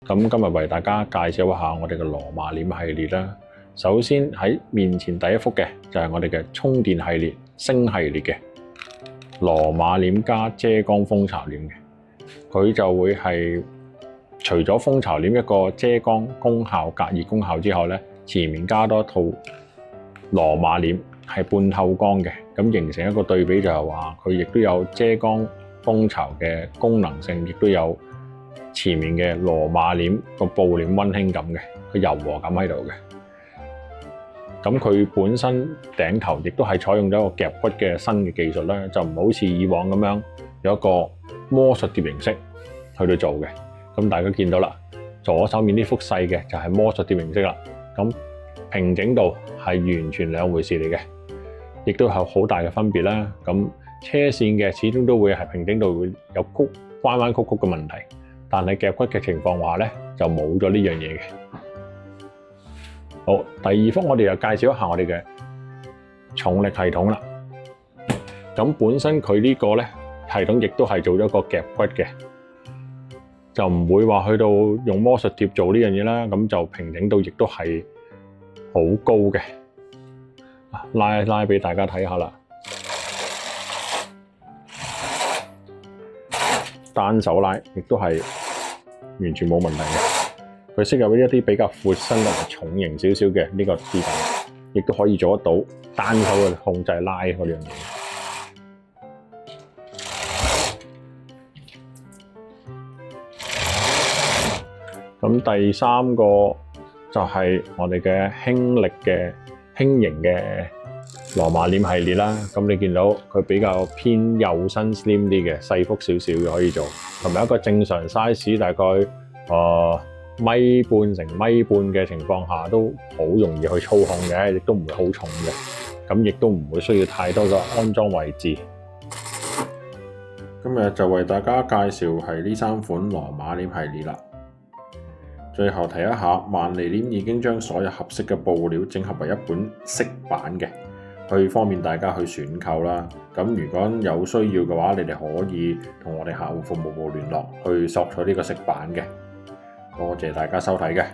咁今日為大家介紹一下我哋嘅羅馬簾系列啦。首先喺面前第一幅嘅就係我哋嘅充電系列星系列嘅羅馬簾加遮光蜂巢簾嘅，佢就會係除咗蜂巢簾一個遮光功效、隔熱功效之後咧，前面加多一套羅馬簾係半透光嘅，咁形成一個對比就係話佢亦都有遮光蜂巢嘅功能性，亦都有前面嘅羅馬簾個布簾溫馨感嘅，佢柔和感喺度嘅。咁佢本身頂頭亦都係採用咗一個夾骨嘅新嘅技術啦，就唔好似以往咁樣有一個魔術碟形式去到做嘅。咁大家見到啦，左手面呢幅細嘅就係魔術碟形式啦。咁平整度係完全兩回事嚟嘅，亦都有好大嘅分別啦。咁車線嘅始終都會係平整度會有彎彎曲曲嘅問題。但係夾骨嘅情況下咧，就冇咗呢樣嘢嘅。好，第二幅我哋就介紹一下我哋嘅重力系統啦。咁本身佢呢個咧系統亦都係做咗個夾骨嘅，就唔會話去到用魔術貼做呢樣嘢啦。咁就平整度亦都係好高嘅。拉一拉俾大家睇下啦。單手拉亦都係完全冇問題嘅，佢適合於一啲比較闊身同埋重型少少嘅呢個支架，亦都可以做得到單手嘅控制拉嗰樣嘢。咁第三個就係我哋嘅輕力嘅輕型嘅羅馬簾系列啦，咁你見到佢比較偏幼身 slim 啲嘅，細幅少少嘅可以做，同埋一個正常 size 大概米半乘米半嘅情況下都好容易去操控嘅，亦都唔會好重嘅，咁亦都唔會需要太多嘅安裝位置。今日就為大家介紹係呢三款羅馬簾系列啦。最後提一下，萬利簾已經將所有合適嘅布料整合為一本色板嘅，去方便大家去選購啦。咁如果有需要嘅話，你哋可以同我哋客戶服務部聯絡，去索取呢個色板嘅。多謝大家收睇嘅。